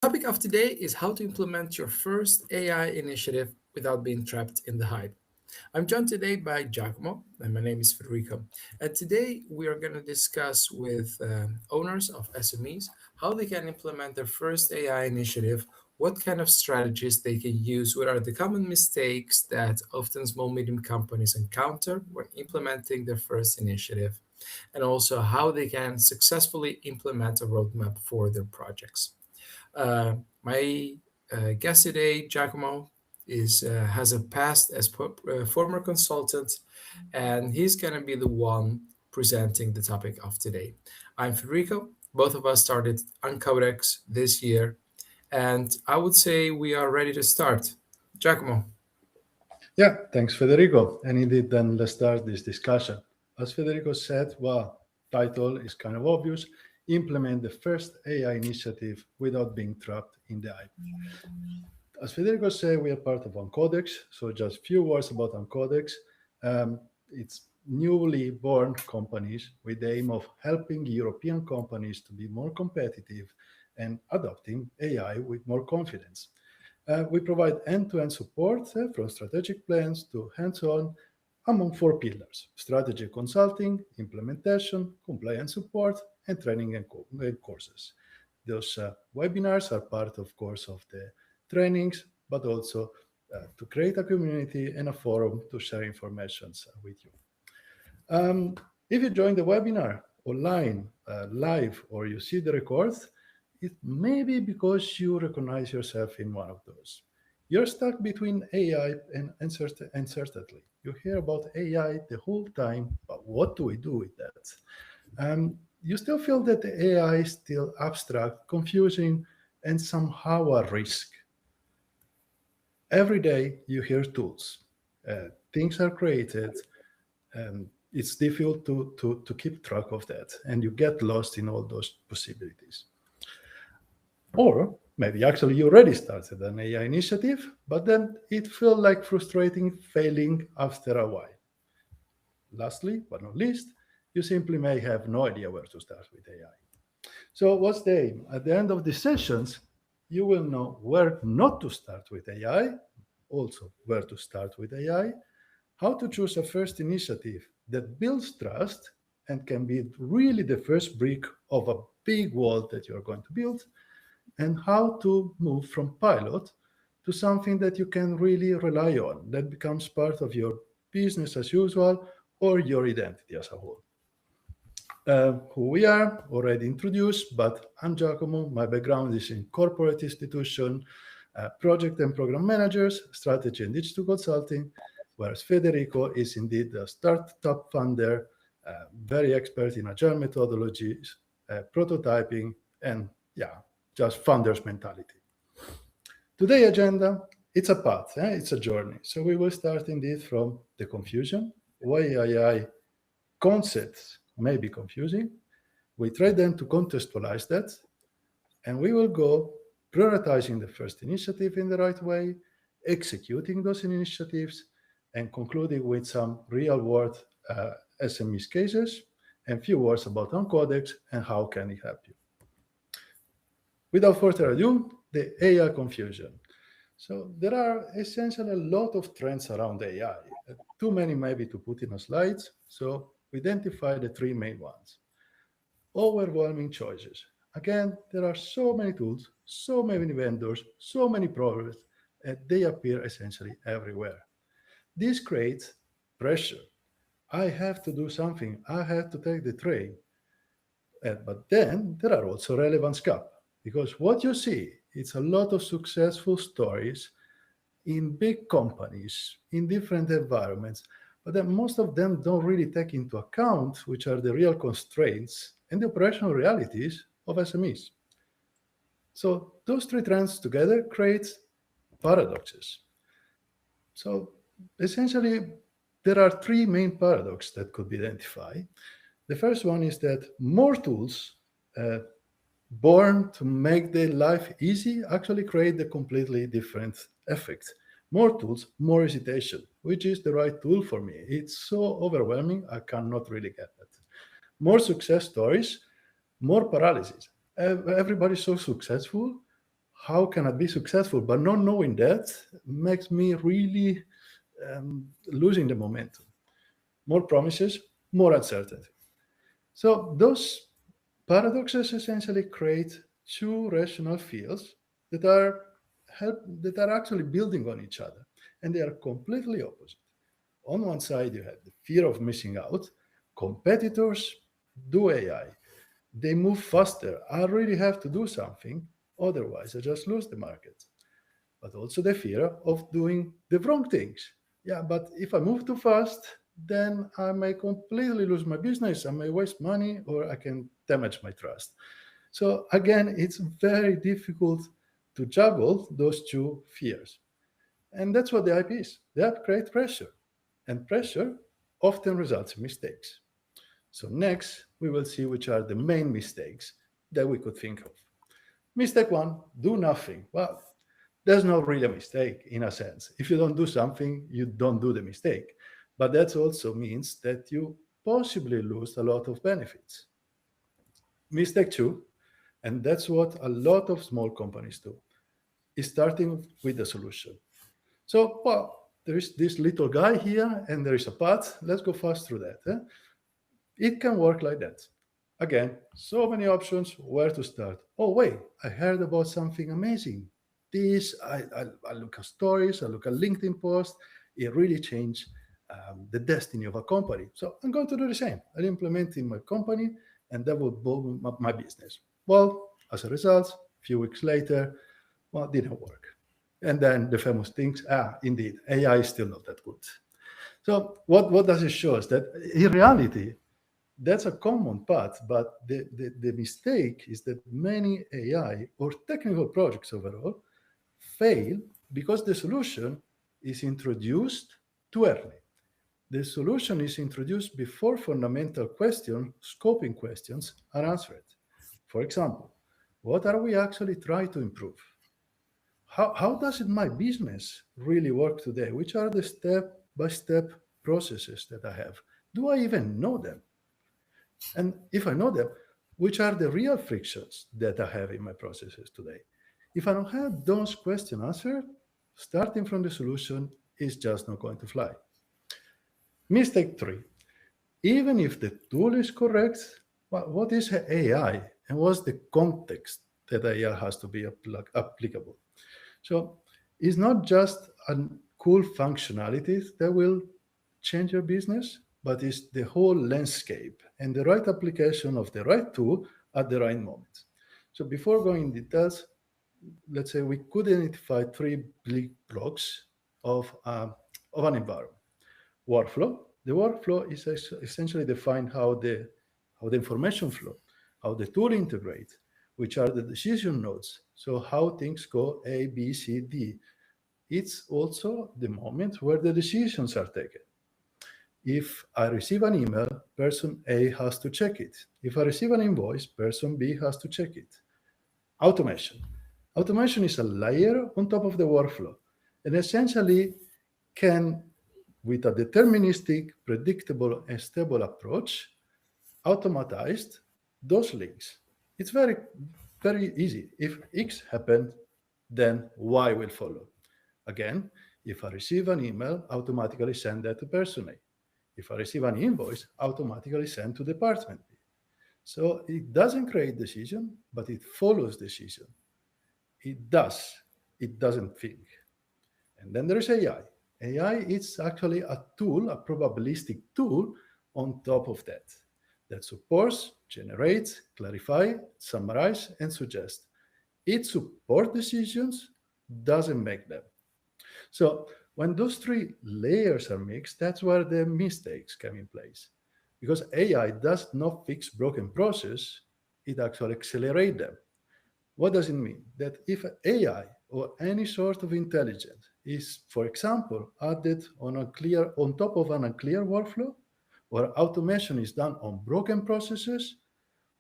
Topic of today is how to implement your first AI initiative without being trapped in the hype. I'm joined today by Giacomo, and my name is Federico. And today we are going to discuss with owners of SMEs how they can implement their first AI initiative, what kind of strategies they can use, what are the common mistakes that often small medium companies encounter when implementing their first initiative, and also how they can successfully implement a roadmap for their projects. My guest today, Giacomo, is has a past as former consultant, and he's gonna be the one presenting the topic of today. I'm Federico. Both of us started Uncodex this year, and I would say we are ready to start. Giacomo. Yeah, thanks, Federico. And indeed, then let's start this discussion. As Federico said, well, title is kind of obvious. Implement the first AI initiative without being trapped in the hype. As Federico said, we are part of Uncodex. So just few words about Uncodex. It's newly born companies with the aim of helping European companies to be more competitive and adopting AI with more confidence. We provide end-to-end support from strategic plans to hands-on among four pillars: strategy consulting, implementation, compliance support, and training and courses. Those webinars are part, of course, of the trainings, but also to create a community and a forum to share information with you. If you join the webinar online, live, or you see the records, it may be because you recognize yourself in one of those. You're stuck between AI and uncertainty. You hear about AI the whole time, but what do we do with that? You still feel that the AI is still abstract, confusing, and somehow a risk. Every day you hear tools. Things are created. It's difficult to keep track of that, and you get lost in all those possibilities. Or maybe actually you already started an AI initiative, but then it felt like frustrating failing after a while. Lastly, but not least, you simply may have no idea where to start with AI. So what's the aim? At the end of the sessions, you will know where not to start with AI, also where to start with AI, how to choose a first initiative that builds trust and can be really the first brick of a big wall that you're going to build, and how to move from pilot to something that you can really rely on, that becomes part of your business as usual or your identity as a whole. Who we are, already introduced, but I'm Giacomo. My background is in corporate institution, project and program managers, strategy and digital consulting, whereas Federico is indeed a startup founder, very expert in agile methodologies, prototyping, and yeah, just founder's mentality. Today agenda, it's a path, it's a journey. So we will start indeed from the confusion, why AI concepts may be confusing. We try then to contextualize that, and we will go prioritizing the first initiative in the right way, executing those initiatives, and concluding with some real-world SMEs cases, and few words about Uncodex and how can it help you. Without further ado, the AI confusion. So there are essentially a lot of trends around AI. Too many maybe to put in a slide, so we identify the three main ones. Overwhelming choices. Again, there are so many tools, so many vendors, so many products, and they appear essentially everywhere. This creates pressure. I have to do something. I have to take the train. But then there are also relevance gap, because what you see, it's a lot of successful stories in big companies, in different environments, but then most of them don't really take into account which are the real constraints and the operational realities of SMEs. So those three trends together create paradoxes. So essentially, there are three main paradoxes that could be identified. The first one is that more tools born to make their life easy actually create a completely different effect. More tools, more hesitation. Which is the right tool for me? It's so overwhelming, I cannot really get that. More success stories, more paralysis. Everybody's so successful. how can I be successful? But not knowing that makes me really losing the momentum. More promises, more uncertainty. So those paradoxes essentially create two rational fields that are actually building on each other, and they are completely opposite. On one side, you have the fear of missing out. Competitors do AI. They move faster. I really have to do something, otherwise I just lose the market. But also the fear of doing the wrong things. Yeah, but if I move too fast, then I may completely lose my business. I may waste money or I can damage my trust. So again, it's very difficult to juggle those two fears. And that's what the IP is. The app creates pressure, and pressure often results in mistakes. So next, we will see which are the main mistakes that we could think of. Mistake one, do nothing. Well, there's not really a mistake in a sense. If you don't do something, you don't do the mistake. But that also means that you possibly lose a lot of benefits. Mistake two, and that's what a lot of small companies do, is starting with the solution. So, well, there is this little guy here and there is a path. Let's go fast through that. It can work like that. Again, so many options where to start. Oh, wait, I heard about something amazing. I look at stories, I look at LinkedIn posts. It really changed the destiny of a company. So I'm going to do the same. I'll implement in my company and that will boom up my business. Well, as a result, a few weeks later, well, it didn't work. And then the famous things, indeed, AI is still not that good. So what does it show us? That in reality, that's a common path, but the mistake is that many AI or technical projects overall fail because the solution is introduced too early. The solution is introduced before fundamental questions, scoping questions, are answered. For example, what are we actually trying to improve? How does my business really work today? Which are the step-by-step processes that I have? Do I even know them? And if I know them, which are the real frictions that I have in my processes today? If I don't have those questions answered, starting from the solution is just not going to fly. Mistake three, even if the tool is correct, what is AI and what's the context that AI has to be applicable? So it's not just a cool functionalities that will change your business, but it's the whole landscape and the right application of the right tool at the right moment. So before going in details, let's say we could identify three big blocks of an environment. Workflow. The workflow is essentially define how the information flow, how the tool integrates, which are the decision nodes. So how things go A, B, C, D. It's also the moment where the decisions are taken. If I receive an email, person A has to check it. If I receive an invoice, person B has to check it. Automation. Automation is a layer on top of the workflow and essentially can, with a deterministic, predictable, and stable approach, automatized those links. It's very, very easy. If X happened, then Y will follow. Again, if I receive an email, automatically send that to person A. If I receive an invoice, automatically send to department B. So it doesn't create decision, but it follows decision. It does. It doesn't think. And then there is AI. AI is actually a tool, a probabilistic tool on top of that supports, generates, clarify, summarize, and suggest. It supports decisions, doesn't make them. So when those three layers are mixed, that's where the mistakes come in place. Because AI does not fix broken process, it actually accelerates them. What does it mean? That if AI or any sort of intelligence is, for example, added on top of an unclear workflow, or automation is done on broken processes,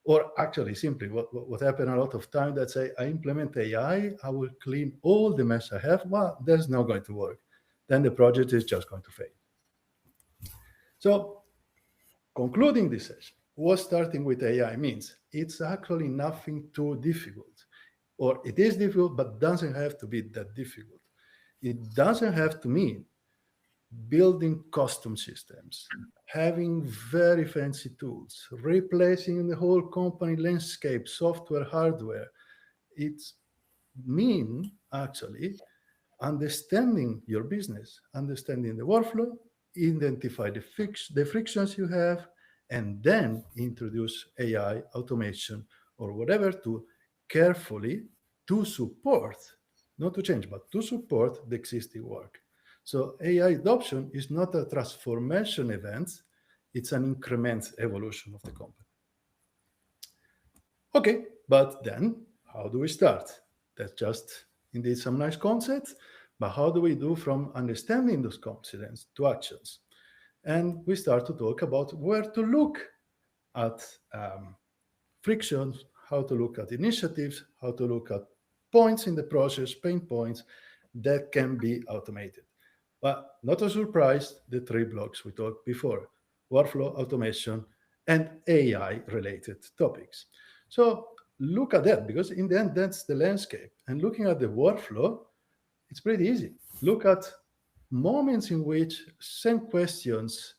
or actually simply what happened a lot of time that say, I implement AI, I will clean all the mess I have. Well, that's not going to work. Then the project is just going to fail. So concluding this session, what starting with AI means, it's actually nothing too difficult. Or it is difficult, but doesn't have to be that difficult. It doesn't have to mean building custom systems, having very fancy tools, replacing the whole company landscape, software, hardware. It's mean actually understanding your business, understanding the workflow, identify the frictions you have, and then introduce AI, automation, or whatever to carefully to support, not to change, but to support the existing work. So AI adoption is not a transformation event, it's an increment evolution of the company. Okay, but then how do we start? That's just indeed some nice concepts, but how do we do from understanding those concepts to actions? And we start to talk about where to look at frictions, how to look at initiatives, how to look at points in the process, pain points that can be automated. But not a surprise, the three blocks we talked before: workflow, automation, and AI related topics. So look at that, because in the end, that's the landscape. And looking at the workflow, it's pretty easy. Look at moments in which same questions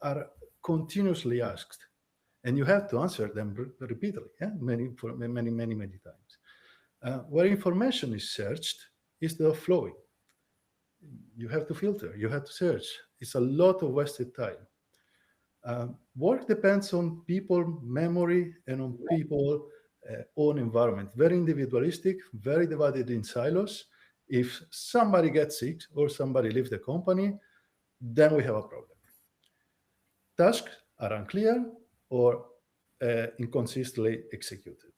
are continuously asked, and you have to answer them repeatedly, many times. Where information is searched instead of flowing. You have to filter, you have to search. It's a lot of wasted time. Work depends on people memory and on people own environment. Very individualistic, very divided in silos. If somebody gets sick or somebody leaves the company, then we have a problem. Tasks are unclear or inconsistently executed.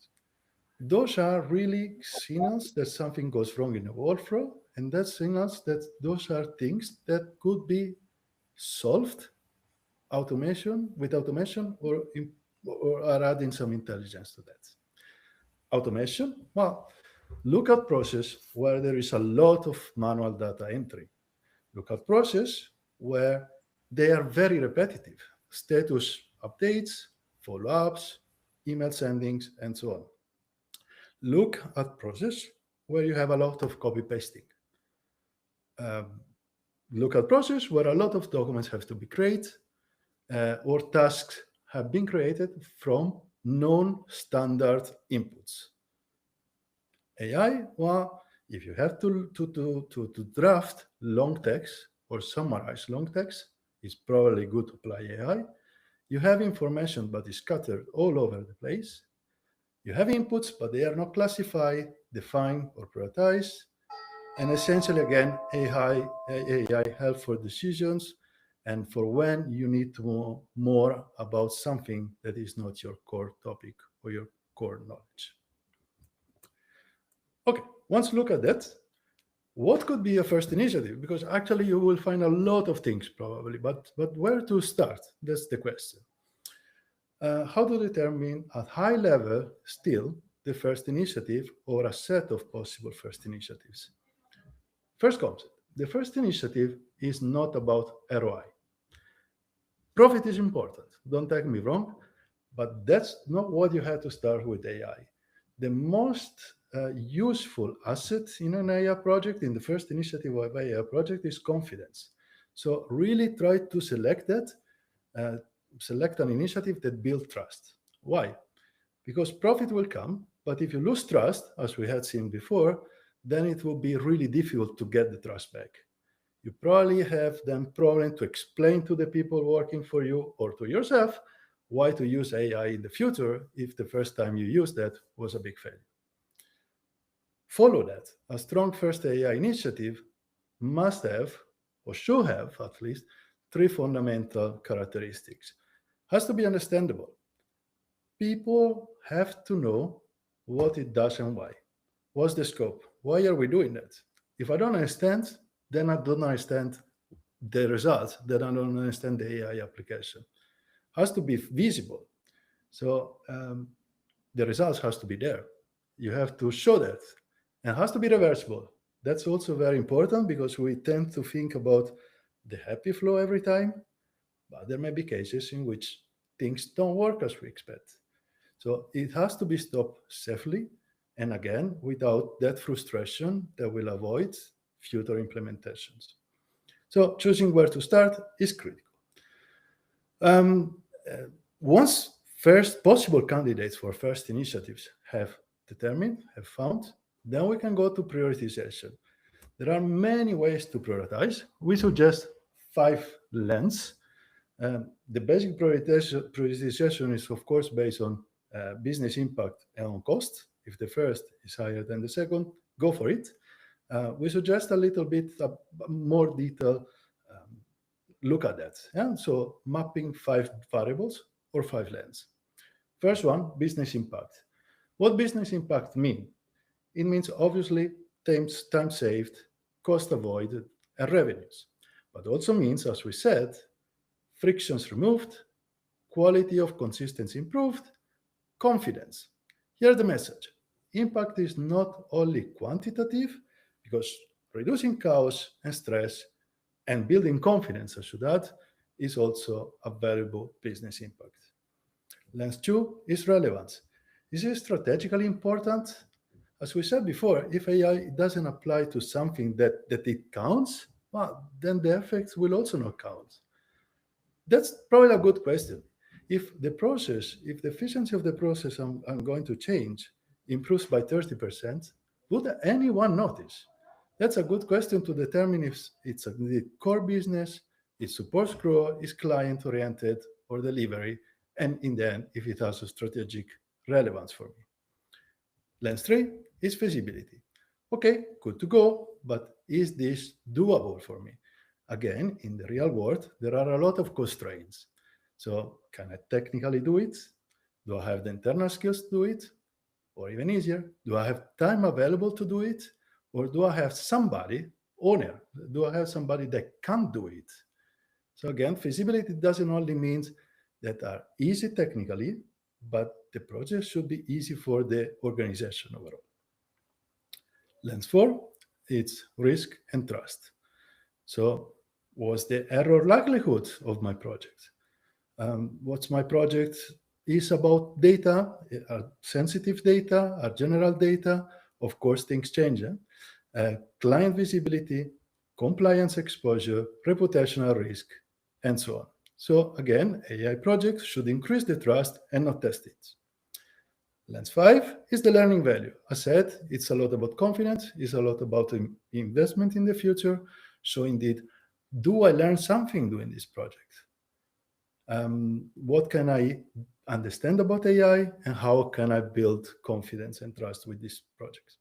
Those are really signals that something goes wrong in the workflow, and that's signals that those are things that could be solved with automation, or are adding some intelligence to that. Automation, well, look at process where there is a lot of manual data entry. Look at process where they are very repetitive. Status updates, follow-ups, email sendings, and so on. Look at process where you have a lot of copy pasting. Look at process where a lot of documents have to be created, or tasks have been created from non-standard inputs. AI, well, if you have to draft long text or summarize long text, it's probably good to apply AI. You have information, but it's scattered all over the place. You have inputs, but they are not classified, defined, or prioritized. And essentially, again, AI help for decisions and for when you need to know more about something that is not your core topic or your core knowledge. Okay, once you look at that, what could be a first initiative? Because actually you will find a lot of things probably, but where to start? That's the question. How to determine at high level still the first initiative or a set of possible first initiatives? First concept, the first initiative is not about ROI. Profit is important, don't take me wrong, but that's not what you have to start with AI. The most useful asset in an AI project, in the first initiative of AI project, is confidence. So really try to select that, select an initiative that builds trust. Why? Because profit will come, but if you lose trust, as we had seen before, then it will be really difficult to get the trust back. You probably have then problem to explain to the people working for you or to yourself why to use AI in the future if the first time you used that was a big failure. Follow that. A strong first AI initiative must have, or should have at least, three fundamental characteristics. Has to be understandable. People have to know what it does and why. What's the scope? Why are we doing that? If I don't understand, then I don't understand the results, then I don't understand the AI application. Has to be visible. So the results has to be there. You have to show that. And has to be reversible. That's also very important because we tend to think about the happy flow every time, but there may be cases in which things don't work as we expect. So it has to be stopped safely And again, without that frustration, they will avoid future implementations. So choosing where to start is critical. Um, uh, Once first possible candidates for first initiatives have determined, have found, then we can go to prioritization. There are many ways to prioritize. We suggest 5 lenses. The basic prioritization is, of course, based on business impact and on cost. If the first is higher than the second, go for it. We suggest a little bit more detail look at that. Yeah? So mapping 5 variables or 5 lenses. First one, business impact. What business impact mean? It means obviously time saved, cost avoided, and revenues. But also means, as we said, frictions removed, quality of consistency improved, confidence. Here's the message. Impact is not only quantitative, because reducing chaos and stress and building confidence, I should add, is also a valuable business impact. Lens 2 is relevance. Is it strategically important? As we said before, if AI doesn't apply to something that it counts, well, then the effects will also not count. That's probably a good question. If the efficiency of the process I'm going to change improves by 30%, would anyone notice? That's a good question to determine if it's the core business, its support grow, is client oriented or delivery, and in the end, if it has a strategic relevance for me. Lens 3 is feasibility. Okay, good to go, but is this doable for me? Again, in the real world, there are a lot of constraints. So can I technically do it? Do I have the internal skills to do it? Or even easier, do I have time available to do it? Or do I have somebody, owner, do I have somebody that can do it? So again, feasibility doesn't only mean that are easy technically, but the project should be easy for the organization overall. Lens 4, it's risk and trust. So what's the error likelihood of my project? What's my project is about data, sensitive data, general data. Of course, things change. Client visibility, compliance exposure, reputational risk, and so on. So again, AI projects should increase the trust and not test it. Lens 5 is the learning value. As said, it's a lot about confidence, it's a lot about investment in the future. So indeed, do I learn something doing this project? What can I understand about AI and how can I build confidence and trust with these projects?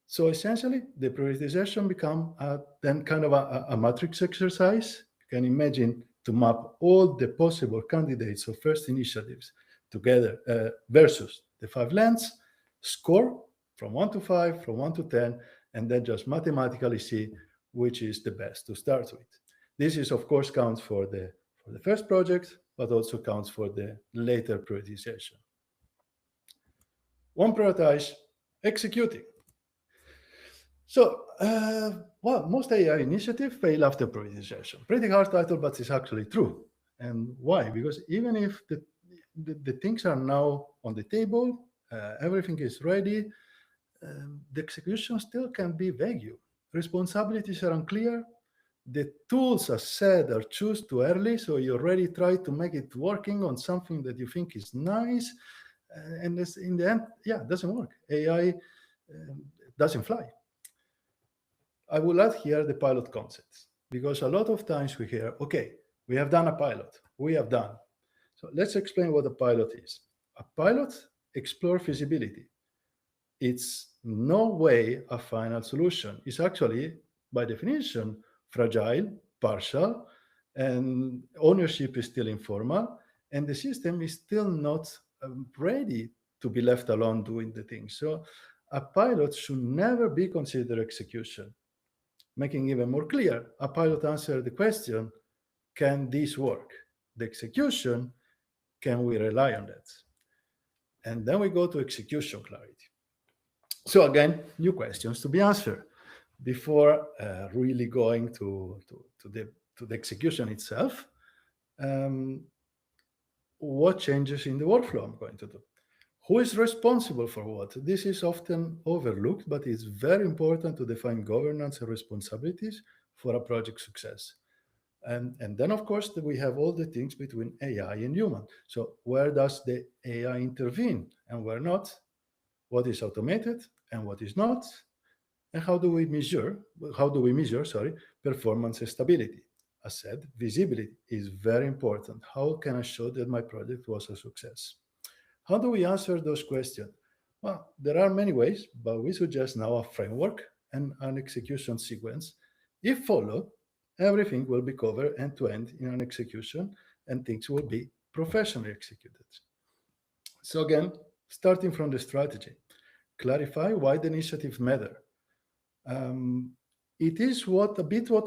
So essentially, the prioritization become then kind of a matrix exercise. You can imagine to map all the possible candidates or first initiatives together versus the 5 lenses, score from 1 to 5, from 1 to 10, and then just mathematically see which is the best to start with. This is, of course, counts for the first project, but also counts for the later prioritization. One prioritize, executing. So, well, most AI initiatives fail after prioritization. Pretty hard title, but it's actually true. And why? Because even if the things are now on the table, everything is ready, the execution still can be vague. Responsibilities are unclear. The tools, as said, are chosen too early, so you already try to make it working on something that you think is nice, and in the end, yeah, it doesn't work. AI doesn't fly. I will add here the pilot concepts, because a lot of times we hear, okay, we have done a pilot, we have done. So let's explain what a pilot is. A pilot explores feasibility. It's no way a final solution. It's actually, by definition, fragile, partial, and ownership is still informal, and the system is still not ready to be left alone doing the thing. So a pilot should never be considered execution. Making even more clear, a pilot answers the question, can this work? The execution, can we rely on that? And then we go to execution clarity. So again, new questions to be answered before really going to the execution itself. What changes in the workflow I'm going to do? Who is responsible for what? This is often overlooked, but it's very important to define governance and responsibilities for a project success. And then, of course, we have all the things between AI and human. So where does the AI intervene and where not? What is automated and what is not? And how do we measure, performance and stability? As said, visibility is very important. How can I show that my project was a success? How do we answer those questions? Well, there are many ways, but we suggest now a framework and an execution sequence. If followed, everything will be covered end to end in an execution and things will be professionally executed. So, again, starting from the strategy, clarify why the initiative matter. Um, it is what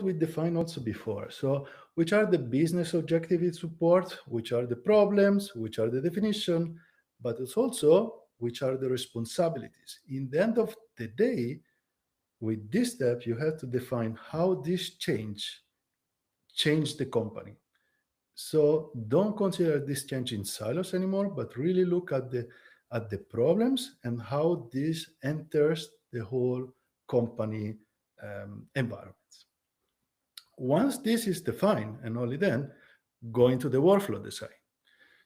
we defined also before. So, which are the business objectives it support, which are the problems, which are the definition, but it's also which are the responsibilities. In the end of the day, with this step, you have to define how this change the company. So don't consider this change in silos anymore, but really look at the problems and how this enters the whole company environment. Once this is defined, and only then, go into the workflow design.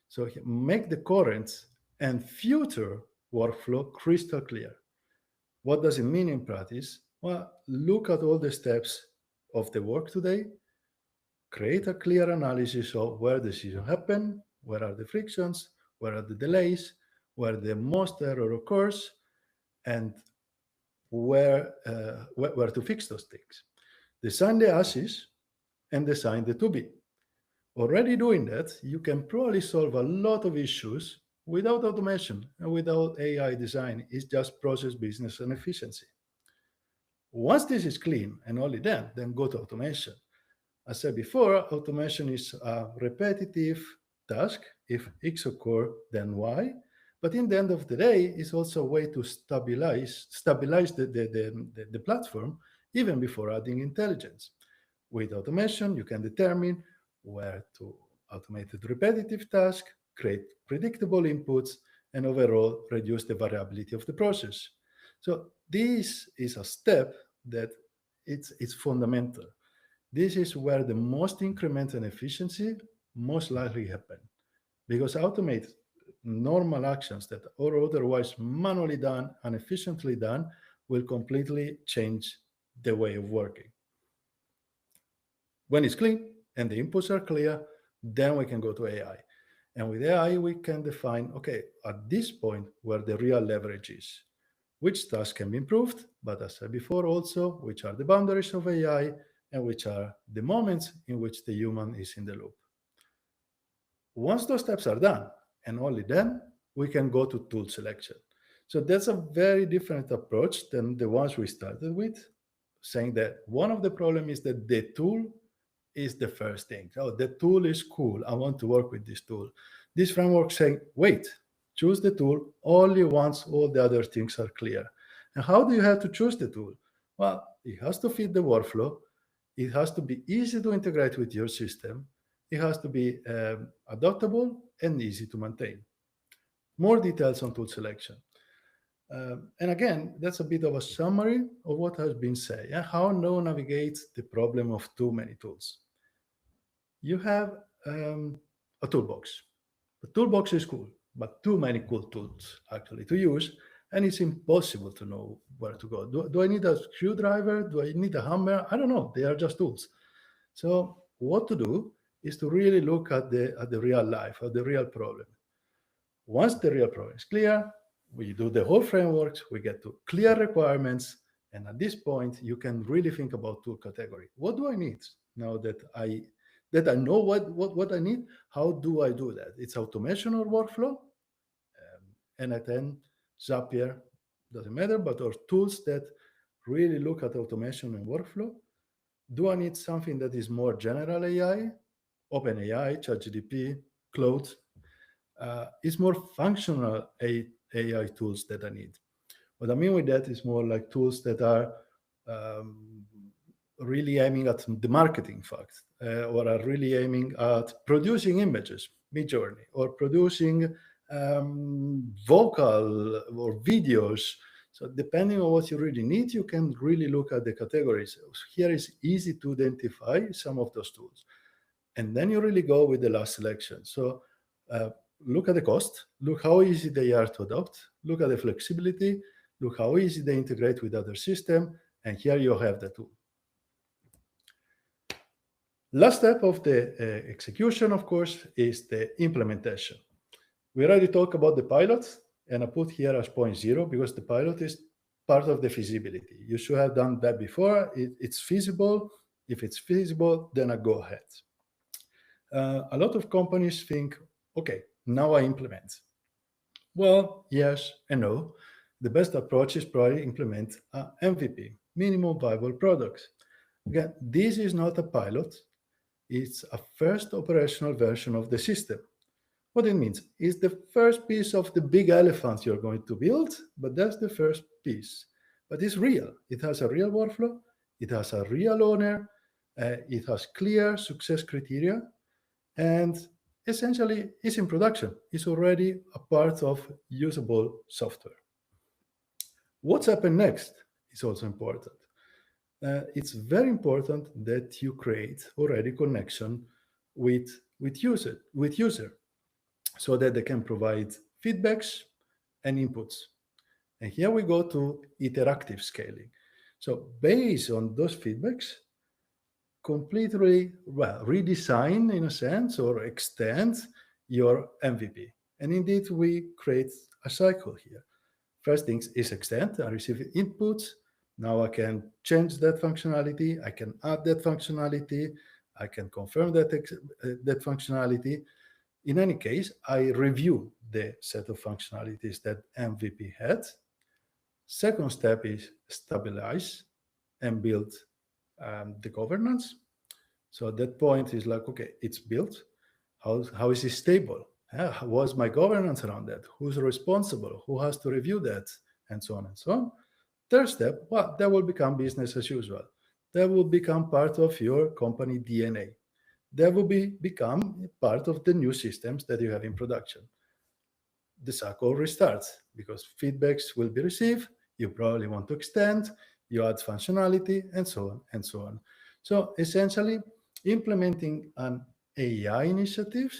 So make the current and future workflow crystal clear. What does it mean in practice? Well, look at all the steps of the work today, create a clear analysis of where decisions happen, where are the frictions, where are the delays, where the most error occurs, and where to fix those things. Design the as-is and design the to-be. Already doing that, you can probably solve a lot of issues without automation and without AI design. It's just process, business, and efficiency. Once this is clean, and only then go to automation. As I said before, automation is a repetitive task. If X occurs, then Y. But in the end of the day, it's also a way to stabilize the platform even before adding intelligence. With automation, you can determine where to automate the repetitive task, create predictable inputs, and overall reduce the variability of the process. So this is a step that it's fundamental. This is where the most increment in efficiency most likely happen, because automate normal actions that are otherwise manually done and efficiently done will completely change the way of working. When it's clean and the inputs are clear, then we can go to AI. And with AI, we can define, okay, at this point where the real leverage is, which tasks can be improved, but as I said before also, which are the boundaries of AI and which are the moments in which the human is in the loop. Once those steps are done, and only then, we can go to tool selection. So that's a very different approach than the ones we started with, saying that one of the problems is that the tool is the first thing. Oh, the tool is cool. I want to work with this tool. This framework saying, wait, choose the tool only once all the other things are clear. And how do you have to choose the tool? Well, it has to fit the workflow. It has to be easy to integrate with your system. It has to be adaptable and easy to maintain. More details on tool selection. And again, that's a bit of a summary of what has been said. Yeah? How now navigate the problem of too many tools. You have a toolbox. The toolbox is cool, but too many cool tools actually to use, and it's impossible to know where to go. Do I need a screwdriver? Do I need a hammer? I don't know. They are just tools. So what to do is to really look at the real life, at the real problem. Once the real problem is clear, we do the whole frameworks, we get to clear requirements, and at this point, you can really think about tool category. What do I need now that I know what I need? How do I do that? It's automation or workflow, and then Zapier, doesn't matter, but are tools that really look at automation and workflow. Do I need something that is more general AI, OpenAI, ChatGPT, Claude? It's more functional AI tools that I need. What I mean with that is more like tools that are really aiming at the marketing fact, or are really aiming at producing images, Midjourney, or producing vocal or videos. So depending on what you really need, you can really look at the categories. Here is easy to identify some of those tools. And then you really go with the last selection. So uh, look at the cost, look how easy they are to adopt, look at the flexibility, look how easy they integrate with other systems, and here you have the tool. Last step of the execution, of course, is the implementation. We already talked about the pilot, and I put here as 0.0 because the pilot is part of the feasibility. You should have done that before. It's feasible. If it's feasible, then I go ahead. A lot of companies think, okay, now I implement. Well, yes and no. The best approach is probably implement a MVP, minimum viable product. Again, this is not a pilot. It's a first operational version of the system. What it means is the first piece of the big elephant you're going to build, but that's the first piece. But it's real. It has a real workflow. It has a real owner. It has clear success criteria. And essentially, it's in production. It's already a part of usable software. What's happened next is also important. It's very important that you create already connection with user so that they can provide feedbacks and inputs. And here we go to interactive scaling. So based on those feedbacks, completely redesign in a sense or extend your MVP. And indeed, we create a cycle here. First thing is extend. I receive inputs. Now I can change that functionality. I can add that functionality. I can confirm that functionality. In any case, I review the set of functionalities that MVP had. Second step is stabilize and build the governance. So at that point is like, okay, it's built. How is it stable? What's my governance around that? Who's responsible? Who has to review that? And so on and so on. Third step, well, that will become business as usual. That will become part of your company DNA. That will become part of the new systems that you have in production. The cycle restarts because feedbacks will be received. You probably want to extend, you add functionality, and so on and so on. So essentially, implementing an AI initiative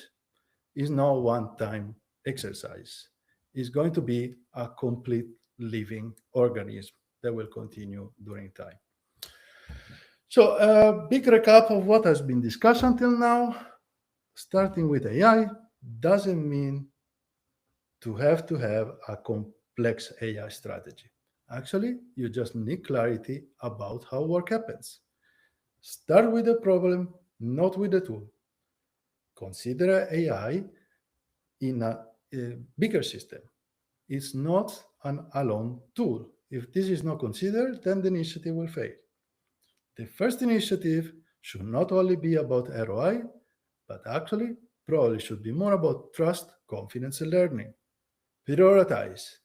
is not a one-time exercise. It's going to be a complete living organism that will continue during time. So a big recap of what has been discussed until now. Starting with AI doesn't mean to have a complex AI strategy. Actually, you just need clarity about how work happens. Start with the problem, not with the tool. Consider AI in a bigger system. It's not an alone tool. If this is not considered, then the initiative will fail. The first initiative should not only be about ROI, but actually probably should be more about trust, confidence, and learning. Prioritize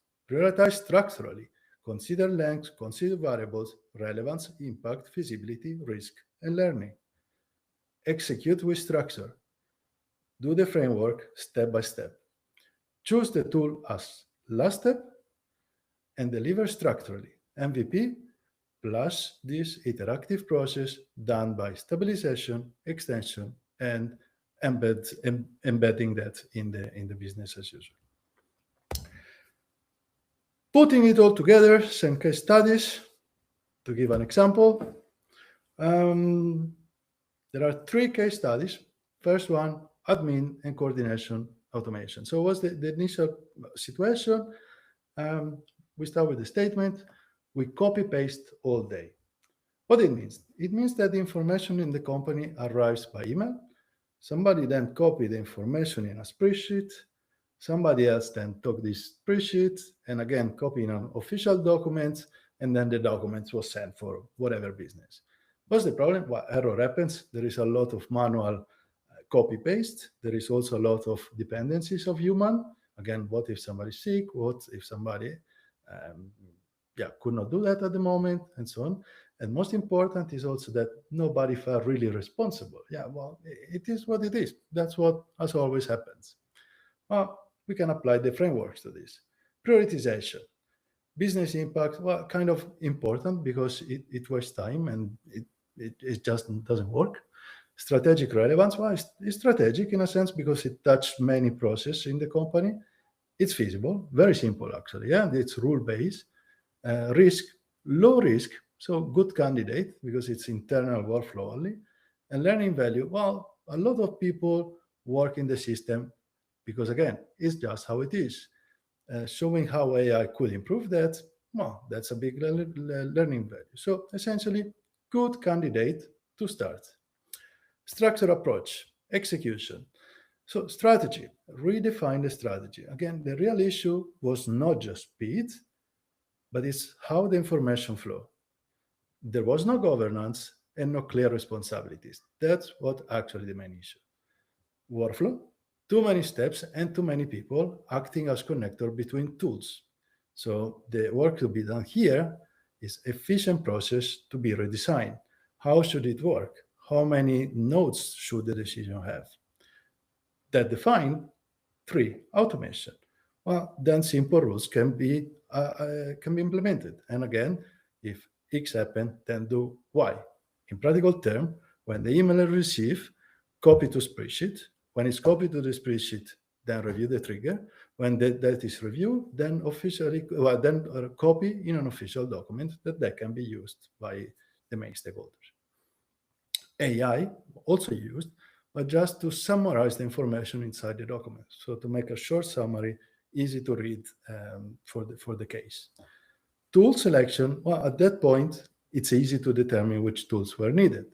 structurally. Consider length, consider variables, relevance, impact, feasibility, risk, and learning. Execute with structure. Do the framework step by step. Choose the tool as last step and deliver structurally. MVP plus this interactive process done by stabilization, extension, and embedding that in the business as usual. Putting it all together, some case studies. To give an example, there are 3 case studies. First one, admin and coordination automation. So what's the initial situation? We start with the statement. We copy paste all day. What it means? It means that the information in the company arrives by email. Somebody then copy the information in a spreadsheet. Somebody else then took this spreadsheet and again copy in an official document, and then the documents was sent for whatever business. What's the problem? Well, error happens. There is a lot of manual copy paste. There is also a lot of dependencies of human. Again, what if somebody's sick? What if somebody could not do that at the moment, and so on. And most important is also that nobody felt really responsible. Yeah, well, it is what it is. That's what as always happens. Well, we can apply the frameworks to this. Prioritization. Business impact, well, kind of important because it wastes time and it just doesn't work. Strategic relevance, well, it's strategic in a sense because it touches many processes in the company. It's feasible, very simple actually. Yeah, it's rule based. Risk, low risk, so good candidate because it's internal workflow only. And learning value, well, a lot of people work in the system because again, it's just how it is. Showing how AI could improve that, well, that's a big learning value. So essentially, good candidate to start. Structure approach, execution. So strategy, redefine the strategy. Again, the real issue was not just speed, but it's how the information flow. There was no governance and no clear responsibilities. That's what actually the main issue. Workflow, too many steps and too many people acting as connector between tools. So the work to be done here is efficient process to be redesigned. How should it work? How many nodes should the decision have? That define three, automation. Well, then simple rules can be implemented. And again, if X happen, then do Y. In practical term, when the email is received, copy to spreadsheet. When it's copied to the spreadsheet, then review the trigger. When that is reviewed, then copy in an official document that can be used by the main stakeholders. AI also used, but just to summarize the information inside the document. So to make a short summary, easy to read for the case. Tool selection, well, at that point, it's easy to determine which tools were needed.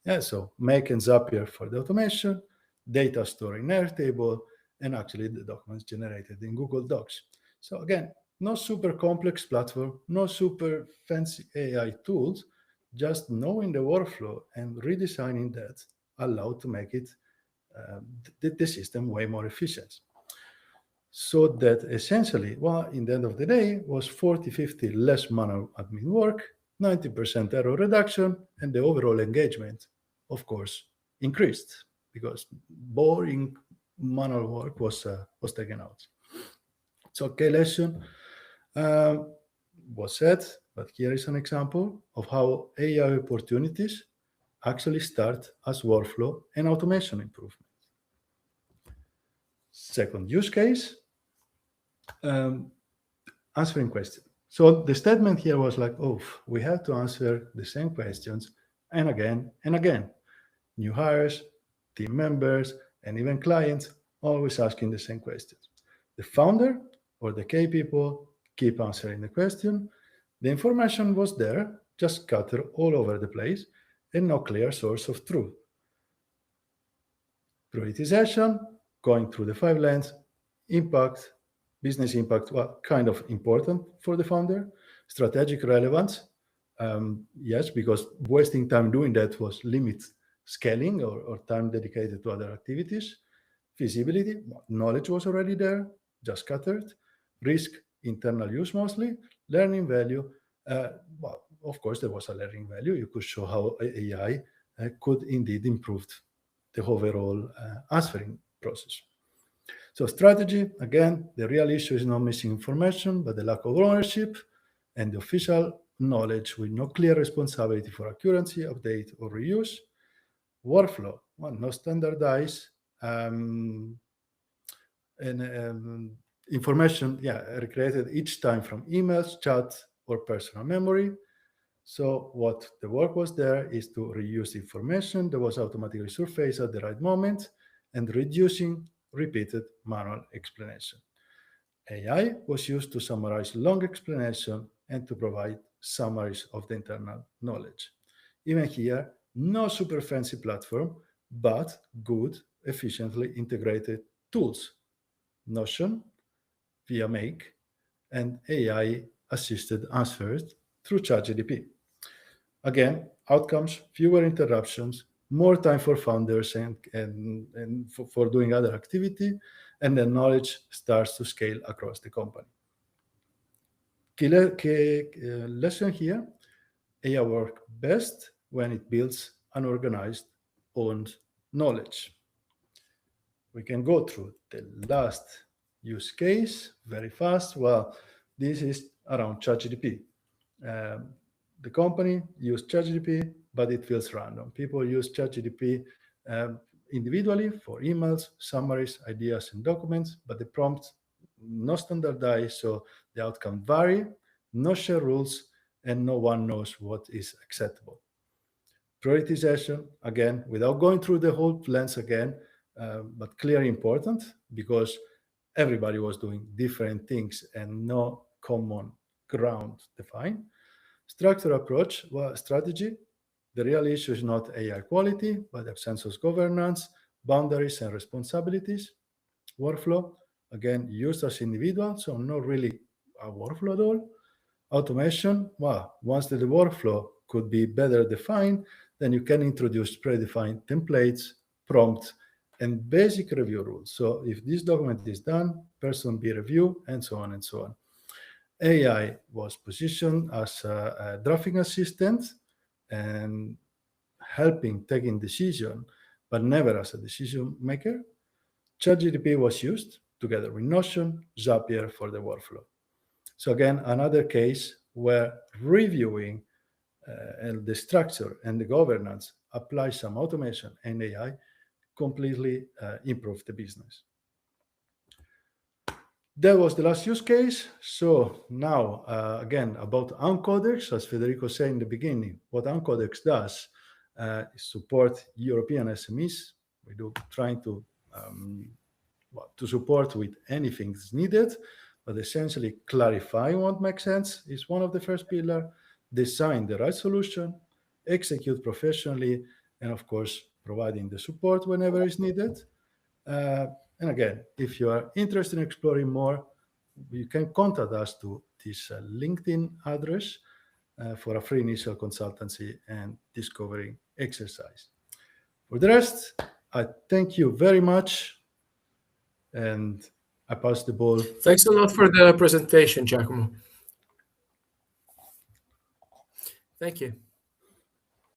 Yeah, so Make and Zapier for the automation, data store in Airtable, and actually the documents generated in Google Docs. So again, no super complex platform, no super fancy AI tools, just knowing the workflow and redesigning that allowed to make it the system way more efficient. So that essentially, well, in the end of the day, was 40-50 less manual admin work, 90% error reduction, and the overall engagement, of course, increased because boring manual work was taken out. So key lesson was said, but here is an example of how AI opportunities actually start as workflow and automation improvement. Second use case, answering questions. So the statement here was like, oh, we have to answer the same questions and again and again. New hires, team members, and even clients always asking the same questions. The founder or the key people keep answering the question. The information was there, just scattered all over the place, and no clear source of truth. Prioritization, going through the 5 lines, impact, business impact, well, kind of important for the founder. Strategic relevance, yes, because wasting time doing that was limit scaling or time dedicated to other activities. Feasibility, knowledge was already there, just scattered. Risk, internal use mostly. Learning value, well, of course, there was a learning value. You could show how AI could indeed improve the overall answering process. So strategy, again, the real issue is not missing information, but the lack of ownership and the official knowledge with no clear responsibility for accuracy, update, or reuse. Workflow, well, no standardized information, recreated each time from emails, chat, or personal memory. So what the work was there is to reuse information that was automatically surfaced at the right moment and reducing repeated manual explanation. AI was used to summarize long explanation and to provide summaries of the internal knowledge. Even here, no super fancy platform, but good, efficiently integrated tools. Notion, via Make, and AI-assisted answers through ChatGPT. Again, outcomes, fewer interruptions, more time for founders and for doing other activity, and the knowledge starts to scale across the company. Key lesson here, AI works best when it builds an organized, owned knowledge. We can go through the last use case, very fast. Well, this is around ChatGPT. Um, the company used ChatGPT, but it feels random. People use ChatGPT individually for emails, summaries, ideas, and documents, but the prompts not standardized, so the outcome vary, no shared rules, and no one knows what is acceptable. Prioritization, again, without going through the whole plans again, but clearly important because everybody was doing different things and no common ground defined. Structure approach, well, strategy. The real issue is not AI quality, but absence of governance, boundaries, and responsibilities. Workflow, again, used as individual, so not really a workflow at all. Automation, well, once the workflow could be better defined, then you can introduce predefined templates, prompts, and basic review rules. So if this document is done, person B review, and so on and so on. AI was positioned as a drafting assistant and helping taking decision, but never as a decision maker. ChatGPT was used together with Notion, Zapier for the workflow. So again, another case where reviewing and the structure and the governance apply some automation and AI completely improve the business. That was the last use case. So now, again, about Uncodex, as Federico said in the beginning, what Uncodex does is support European SMEs. We do trying to support with anything that's needed, but essentially clarifying what makes sense is one of the first pillar. Design the right solution, execute professionally, and of course, providing the support whenever is needed. And again, if you are interested in exploring more, you can contact us to this LinkedIn address for a free initial consultancy and discovery exercise. For the rest, I thank you very much, and I pass the ball. Thanks a lot for the presentation, Giacomo. Thank you.